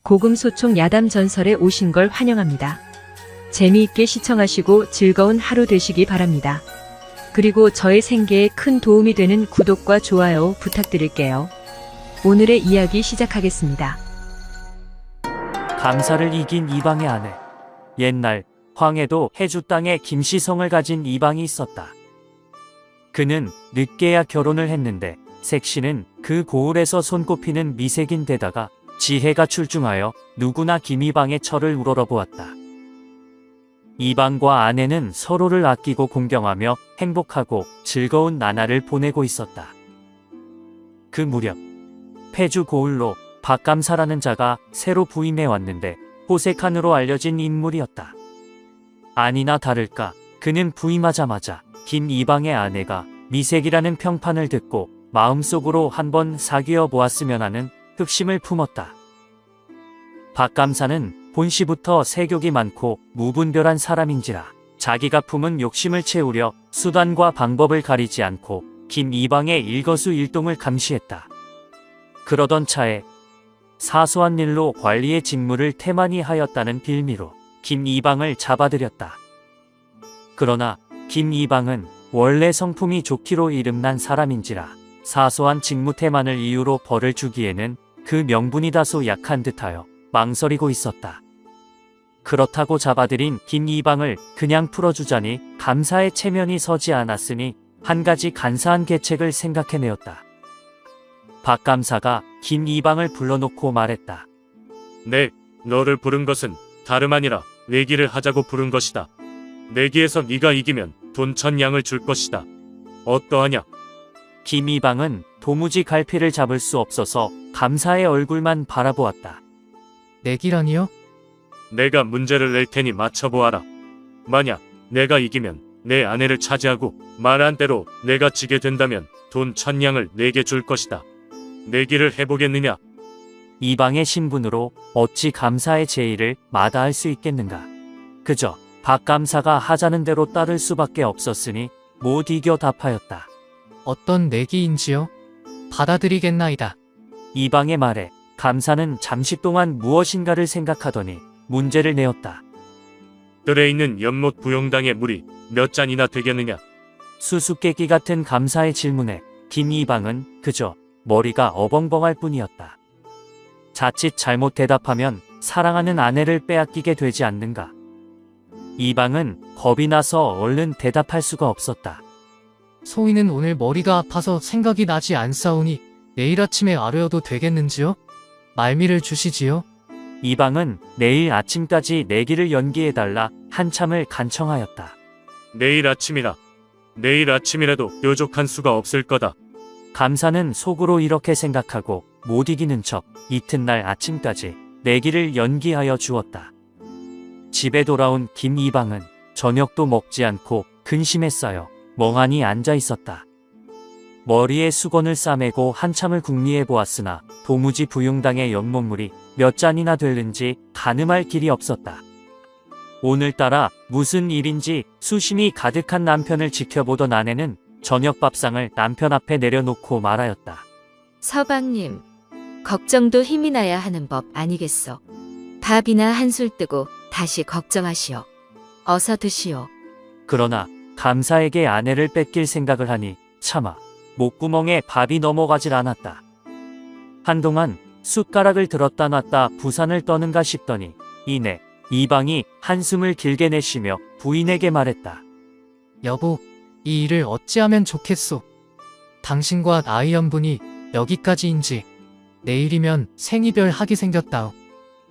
고금소총 야담 전설에 오신 걸 환영합니다. 재미있게 시청하시고 즐거운 하루 되시기 바랍니다. 그리고 저의 생계에 큰 도움이 되는 구독과 좋아요 부탁드릴게요. 오늘의 이야기 시작하겠습니다. 감사를 이긴 이방의 아내. 옛날 황해도 해주 땅에 김시성을 가진 이방이 있었다. 그는 늦게야 결혼을 했는데 색시는 그 고을에서 손꼽히는 미색인데다가 지혜가 출중하여 누구나 김이방의 철을 우러러보았다. 이방과 아내는 서로를 아끼고 공경하며 행복하고 즐거운 나날을 보내고 있었다. 그 무렵 폐주 고을로 박감사라는 자가 새로 부임해 왔는데 호색한으로 알려진 인물이었다. 아니나 다를까 그는 부임하자마자 김이방의 아내가 미색이라는 평판을 듣고 마음속으로 한번 사귀어 보았으면 하는 흑심을 품었다. 박감사는 본시부터 세욕이 많고 무분별한 사람인지라 자기가 품은 욕심을 채우려 수단과 방법을 가리지 않고 김이방의 일거수일동을 감시했다. 그러던 차에 사소한 일로 관리의 직무를 태만히 하였다는 빌미로 김이방을 잡아들였다. 그러나 김이방은 원래 성품이 좋기로 이름난 사람인지라 사소한 직무 태만을 이유로 벌을 주기에는 그 명분이 다소 약한 듯하여 망설이고 있었다. 그렇다고 잡아들인 김이방을 그냥 풀어주자니 감사의 체면이 서지 않았으니 한 가지 간사한 계책을 생각해내었다. 박감사가 김이방을 불러놓고 말했다. 너를 부른 것은 다름 아니라 내기를 하자고 부른 것이다. 내기에서 네가 이기면 돈 1000냥을 줄 것이다. 어떠하냐? 김이방은 도무지 갈피를 잡을 수 없어서 감사의 얼굴만 바라보았다. 내기라니요? 내가 문제를 낼 테니 맞춰보아라. 만약 내가 이기면 내 아내를 차지하고 말한 대로 내가 지게 된다면 돈 1000냥을 내게 줄 것이다. 내기를 해보겠느냐? 이방의 신분으로 어찌 감사의 제의를 마다할 수 있겠는가. 그저 박감사가 하자는 대로 따를 수밖에 없었으니 못 이겨 답하였다. 어떤 내기인지요? 받아들이겠나이다. 이방의 말에 감사는 잠시 동안 무엇인가를 생각하더니 문제를 내었다. 뜰에 있는 연못 부용당의 물이 몇 잔이나 되겠느냐? 수수께끼 같은 감사의 질문에 김이방은 그저 머리가 어벙벙할 뿐이었다. 자칫 잘못 대답하면 사랑하는 아내를 빼앗기게 되지 않는가. 이방은 겁이 나서 얼른 대답할 수가 없었다. 소인은 오늘 머리가 아파서 생각이 나지 않사오니 내일 아침에 아뢰어도 되겠는지요? 말미를 주시지요? 이방은 내일 아침까지 내기를 연기해달라 한참을 간청하였다. 내일 아침이라도 뾰족한 수가 없을 거다. 감사는 속으로 이렇게 생각하고 못 이기는 척 이튿날 아침까지 내기를 연기하여 주었다. 집에 돌아온 김이방은 저녁도 먹지 않고 근심에 쌓여 멍하니 앉아 있었다. 머리에 수건을 싸매고 한참을 궁리해 보았으나 도무지 부용당의 연못물이 몇 잔이나 될는지 가늠할 길이 없었다. 오늘따라 무슨 일인지 수심이 가득한 남편을 지켜보던 아내는 저녁 밥상을 남편 앞에 내려놓고 말하였다. 서방님, 걱정도 힘이 나야 하는 법 아니겠소. 밥이나 한술 뜨고 다시 걱정하시오. 어서 드시오. 그러나 감사에게 아내를 뺏길 생각을 하니 차마 목구멍에 밥이 넘어가질 않았다. 한동안 숟가락을 들었다 놨다 부산을 떠는가 싶더니 이내 이방이 한숨을 길게 내쉬며 부인에게 말했다. 여보, 이 일을 어찌하면 좋겠소? 당신과 나의 연분이 여기까지인지 내일이면 생이별 하기 생겼다오.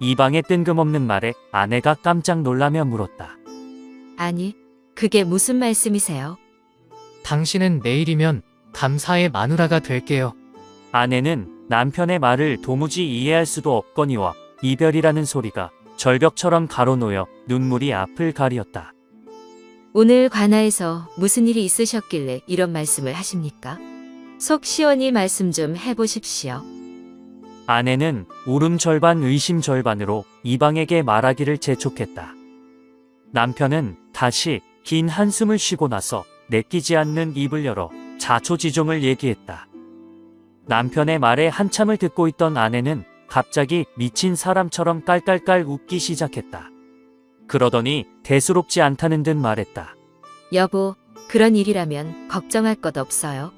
이방의 뜬금없는 말에 아내가 깜짝 놀라며 물었다. 아니, 그게 무슨 말씀이세요? 당신은 내일이면 감사의 마누라가 될게요. 아내는 남편의 말을 도무지 이해할 수도 없거니와 이별이라는 소리가 절벽처럼 가로놓여 눈물이 앞을 가리었다. 오늘 관아에서 무슨 일이 있으셨길래 이런 말씀을 하십니까? 속 시원히 말씀 좀 해보십시오. 아내는 울음 절반 의심 절반으로 이방에게 말하기를 재촉했다. 남편은 다시 긴 한숨을 쉬고 나서 내끼지 않는 입을 열어 자초지종을 얘기했다. 남편의 말에 한참을 듣고 있던 아내는 갑자기 미친 사람처럼 깔깔깔 웃기 시작했다. 그러더니 대수롭지 않다는 듯 말했다. 여보, 그런 일이라면 걱정할 것 없어요.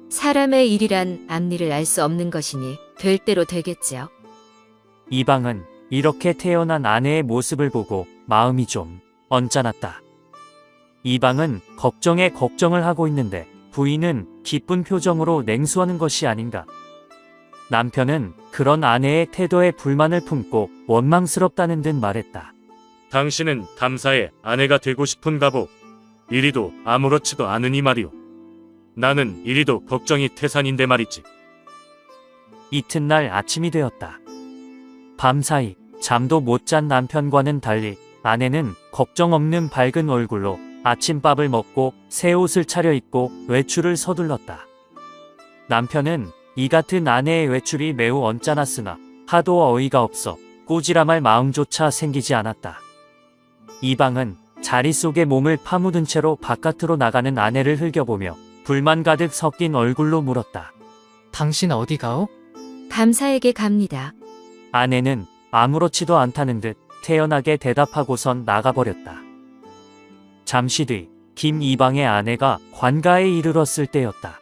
사람의 일이란 앞일을 알 수 없는 것이니 될 대로 되겠지요. 이방은 이렇게 태어난 아내의 모습을 보고 마음이 좀 언짢았다. 이방은 걱정에 걱정을 하고 있는데 부인은 기쁜 표정으로 냉수하는 것이 아닌가. 남편은 그런 아내의 태도에 불만을 품고 원망스럽다는 듯 말했다. 당신은 감사의 아내가 되고 싶은가 보. 이리도 아무렇지도 않으니 말이오. 나는 이리도 걱정이 태산인데 말이지. 이튿날 아침이 되었다. 밤사이 잠도 못 잔 남편과는 달리 아내는 걱정 없는 밝은 얼굴로 아침밥을 먹고 새 옷을 차려입고 외출을 서둘렀다. 남편은 이 같은 아내의 외출이 매우 언짢았으나 하도 어이가 없어 꼬지람할 마음조차 생기지 않았다. 이방은 자리 속에 몸을 파묻은 채로 바깥으로 나가는 아내를 흘겨보며 불만 가득 섞인 얼굴로 물었다. 당신 어디 가오? 감사에게 갑니다. 아내는 아무렇지도 않다는 듯 태연하게 대답하고선 나가버렸다. 잠시 뒤 김이방의 아내가 관가에 이르렀을 때였다.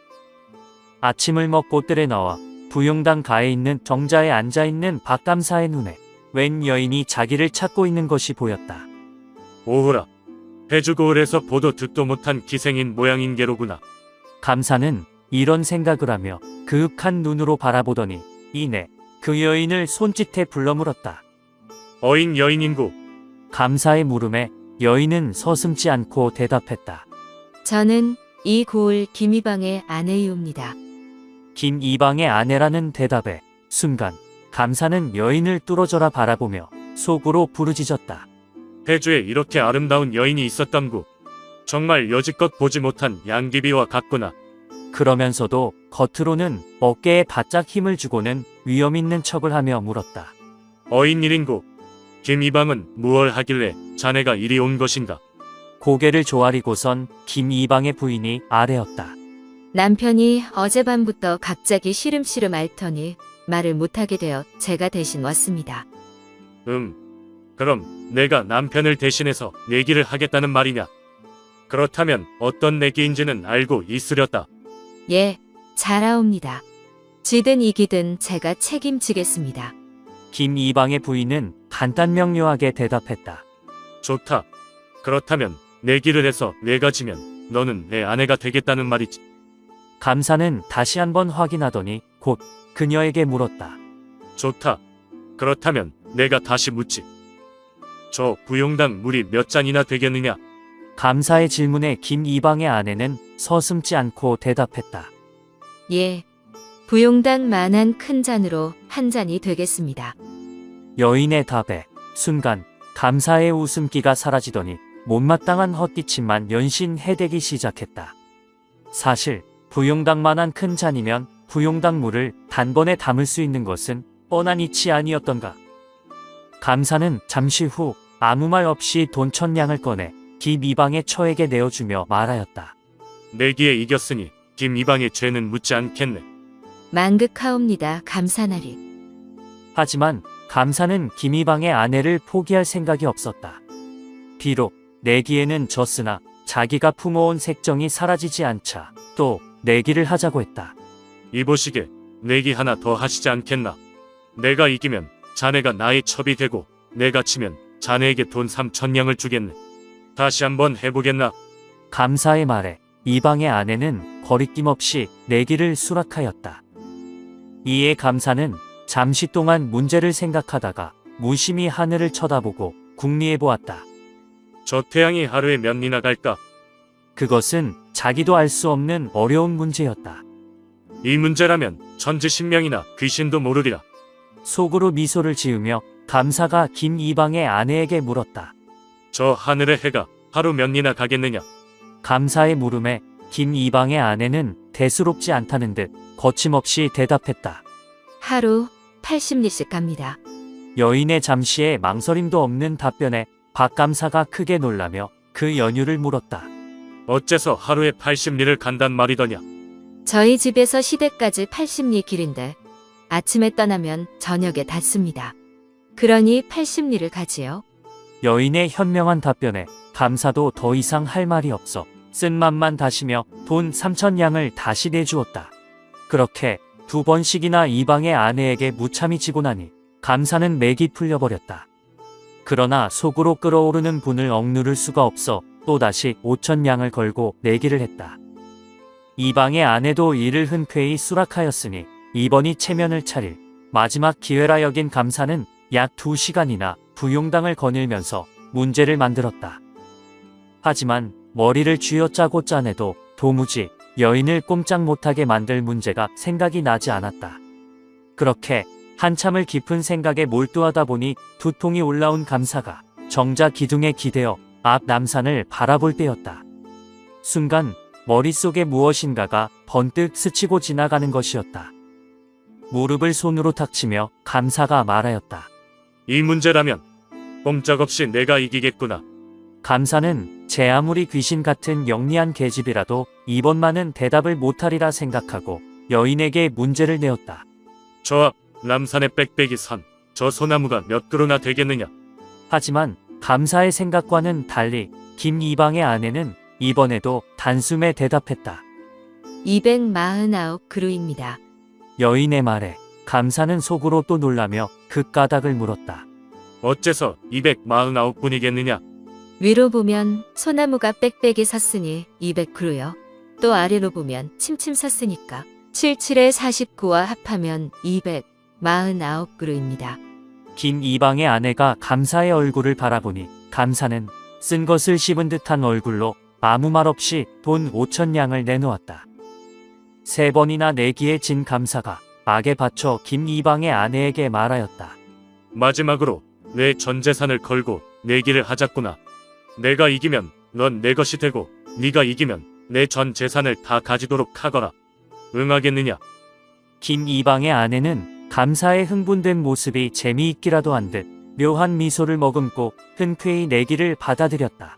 아침을 먹고 뜰에 나와 부용당 가에 있는 정자에 앉아있는 박감사의 눈에 웬 여인이 자기를 찾고 있는 것이 보였다. 오호라. 해주고을에서 보도 듣도 못한 기생인 모양인 게로구나. 감사는 이런 생각을 하며 그윽한 눈으로 바라보더니 이내 그 여인을 손짓해 불러 물었다. 어인 여인인구. 감사의 물음에 여인은 서슴지 않고 대답했다. 저는 이 고을 김이방의 아내이옵니다. 김이방의 아내라는 대답에 순간 감사는 여인을 뚫어져라 바라보며 속으로 부르짖었다. 해주에 이렇게 아름다운 여인이 있었담구. 정말 여지껏 보지 못한 양귀비와 같구나. 그러면서도 겉으로는 어깨에 바짝 힘을 주고는 위험 있는 척을 하며 물었다. 어인 일인구. 김이방은 무얼 하길래 자네가 이리 온 것인가? 고개를 조아리고선 김이방의 부인이 아뢰었다. 남편이 어젯밤부터 갑자기 시름시름 앓더니 말을 못하게 되어 제가 대신 왔습니다. 그럼 내가 남편을 대신해서 내기를 하겠다는 말이냐? 그렇다면 어떤 내기인지는 알고 있으렸다. 예, 잘하옵니다. 지든 이기든 제가 책임지겠습니다. 김이방의 부인은 간단명료하게 대답했다. 좋다. 그렇다면 내기를 해서 내가 지면 너는 내 아내가 되겠다는 말이지. 감사는 다시 한번 확인하더니 곧 그녀에게 물었다. 좋다. 그렇다면 내가 다시 묻지. 저 부용당 물이 몇 잔이나 되겠느냐? 감사의 질문에 김이방의 아내는 서슴지 않고 대답했다. 예, 부용당 만한 큰 잔으로 한 잔이 되겠습니다. 여인의 답에 순간 감사의 웃음기가 사라지더니 못마땅한 헛기침만 연신 해대기 시작했다. 사실 부용당만한 큰 잔이면 부용당 물을 단번에 담을 수 있는 것은 뻔한 이치 아니었던가. 감사는 잠시 후 아무 말 없이 돈 1000냥을 꺼내 김이방의 처에게 내어주며 말하였다. 내기에 이겼으니 김이방의 죄는 묻지 않겠네. 만극하옵니다. 감사나리. 하지만 감사는 김이방의 아내를 포기할 생각이 없었다. 비록 내기에는 졌으나 자기가 품어온 색정이 사라지지 않자 또 내기를 하자고 했다. 이보시게 내기 하나 더 하시지 않겠나? 내가 이기면 자네가 나의 첩이 되고 내가 치면 자네에게 돈 3000냥을 주겠네. 다시 한번 해보겠나? 감사의 말에 이방의 아내는 거리낌 없이 내기를 수락하였다. 이에 감사는 잠시 동안 문제를 생각하다가 무심히 하늘을 쳐다보고 궁리해 보았다. 저 태양이 하루에 몇 리나 갈까? 그것은 자기도 알 수 없는 어려운 문제였다. 이 문제라면 천지신명이나 귀신도 모르리라. 속으로 미소를 지으며 감사가 김이방의 아내에게 물었다. 저 하늘의 해가 하루 몇 리나 가겠느냐? 감사의 물음에 김이방의 아내는 대수롭지 않다는 듯 거침없이 대답했다. 하루 80리씩 갑니다. 여인의 잠시의 망설임도 없는 답변에 박감사가 크게 놀라며 그 연유를 물었다. 어째서 하루에 80리를 간단 말이더냐? 저희 집에서 시댁까지 80리 길인데 아침에 떠나면 저녁에 닿습니다. 그러니 80리를 가지요. 여인의 현명한 답변에 감사도 더 이상 할 말이 없어 쓴 맘만 다시며 돈 3,000냥을 다시 내주었다. 그렇게 2번씩이나 이방의 아내에게 무참히 지고 나니 감사는 맥이 풀려버렸다. 그러나 속으로 끓어오르는 분을 억누를 수가 없어 또다시 5,000냥을 걸고 내기를 했다. 이방의 아내도 이를 흔쾌히 수락하였으니 이번이 체면을 차릴 마지막 기회라 여긴 감사는 약 2시간이나 부용당을 거닐면서 문제를 만들었다. 하지만 머리를 쥐어짜고 짜내도 도무지 여인을 꼼짝 못하게 만들 문제가 생각이 나지 않았다. 그렇게 한참을 깊은 생각에 몰두하다 보니 두통이 올라온 감사가 정자 기둥에 기대어 앞 남산을 바라볼 때였다. 순간 머릿속에 무엇인가가 번뜩 스치고 지나가는 것이었다. 무릎을 손으로 탁 치며 감사가 말하였다. 이 문제라면 꼼짝없이 내가 이기겠구나. 감사는 제 아무리 귀신 같은 영리한 계집이라도 이번만은 대답을 못하리라 생각하고 여인에게 문제를 내었다. 저 앞 남산의 빽빽이 산 저 소나무가 몇 그루나 되겠느냐? 하지만 감사의 생각과는 달리 김이방의 아내는 이번에도 단숨에 대답했다. 249그루입니다. 여인의 말에 감사는 속으로 또 놀라며 그 까닭을 물었다. 어째서 249분이겠느냐? 위로 보면 소나무가 빽빽이 섰으니 200그루요. 또 아래로 보면 침침 섰으니까 77에 49와 합하면 249그루입니다. 김이방의 아내가 감사의 얼굴을 바라보니 감사는 쓴 것을 씹은 듯한 얼굴로 아무 말 없이 돈 5,000냥을 내놓았다. 3번이나 내기에 진 감사가 악에 받쳐 김이방의 아내에게 말하였다. 마지막으로 내 전 재산을 걸고 내기를 하자꾸나. 내가 이기면 넌 내 것이 되고 네가 이기면 내 전 재산을 다 가지도록 하거라. 응하겠느냐? 김이방의 아내는 감사의 흥분된 모습이 재미있기라도 한 듯 묘한 미소를 머금고 흔쾌히 내기를 받아들였다.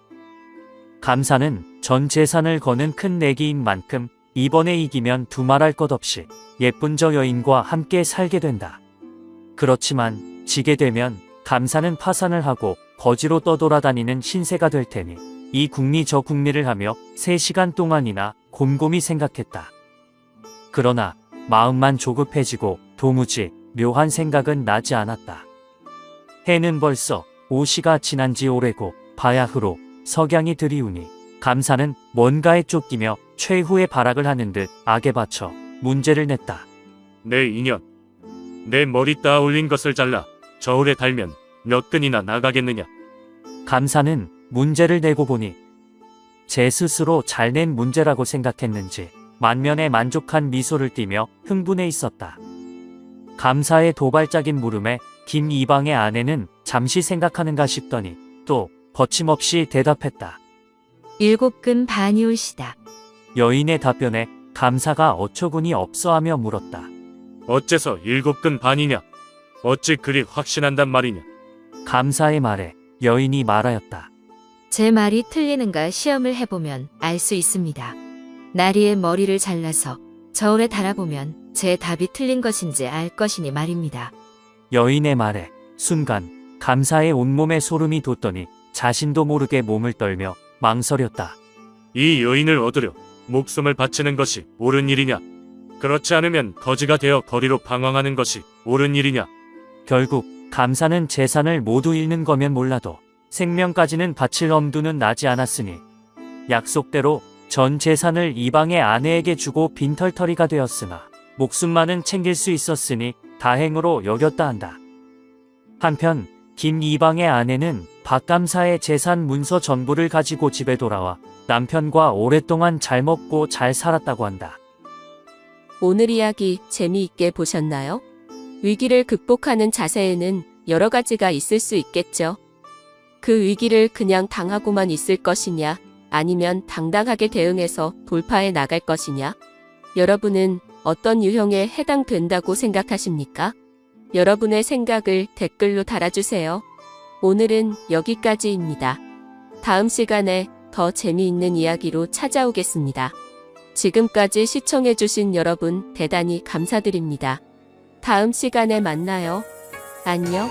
감사는 전 재산을 거는 큰 내기인 만큼 이번에 이기면 두말할 것 없이 예쁜 저 여인과 함께 살게 된다. 그렇지만 지게 되면 감사는 파산을 하고 거지로 떠돌아다니는 신세가 될 테니 이 궁리 저 궁리를 하며 3시간 동안이나 곰곰이 생각했다. 그러나 마음만 조급해지고 도무지 묘한 생각은 나지 않았다. 해는 벌써 5시가 지난 지 오래고 바야흐로 석양이 들이우니 감사는 뭔가에 쫓기며 최후의 발악을 하는 듯 악에 받쳐 문제를 냈다. 내 인연. 내 머리 따 올린 것을 잘라 저울에 달면 몇 근이나 나가겠느냐? 감사는 문제를 내고 보니 제 스스로 잘 낸 문제라고 생각했는지 만면에 만족한 미소를 띠며 흥분해 있었다. 감사의 도발적인 물음에 김이방의 아내는 잠시 생각하는가 싶더니 또 거침없이 대답했다. 7근 반이올시다. 여인의 답변에 감사가 어처구니 없어하며 물었다. 어째서 7근 반이냐? 어찌 그리 확신한단 말이냐? 감사의 말에 여인이 말하였다. 제 말이 틀리는가 시험을 해보면 알 수 있습니다. 나리의 머리를 잘라서 저울에 달아보면 제 답이 틀린 것인지 알 것이니 말입니다. 여인의 말에 순간 감사의 온몸에 소름이 돋더니 자신도 모르게 몸을 떨며 망설였다. 이 여인을 얻으려 목숨을 바치는 것이 옳은 일이냐? 그렇지 않으면 거지가 되어 거리로 방황하는 것이 옳은 일이냐? 결국 감사는 재산을 모두 잃는 거면 몰라도 생명까지는 바칠 엄두는 나지 않았으니 약속대로 전 재산을 이방의 아내에게 주고 빈털터리가 되었으나 목숨만은 챙길 수 있었으니 다행으로 여겼다 한다. 한편 김이방의 아내는 박감사의 재산 문서 전부를 가지고 집에 돌아와 남편과 오랫동안 잘 먹고 잘 살았다고 한다. 오늘 이야기 재미있게 보셨나요? 위기를 극복하는 자세에는 여러 가지가 있을 수 있겠죠. 그 위기를 그냥 당하고만 있을 것이냐, 아니면 당당하게 대응해서 돌파해 나갈 것이냐? 여러분은 어떤 유형에 해당된다고 생각하십니까? 여러분의 생각을 댓글로 달아주세요. 오늘은 여기까지입니다. 다음 시간에 더 재미있는 이야기로 찾아오겠습니다. 지금까지 시청해주신 여러분 대단히 감사드립니다. 다음 시간에 만나요. 안녕.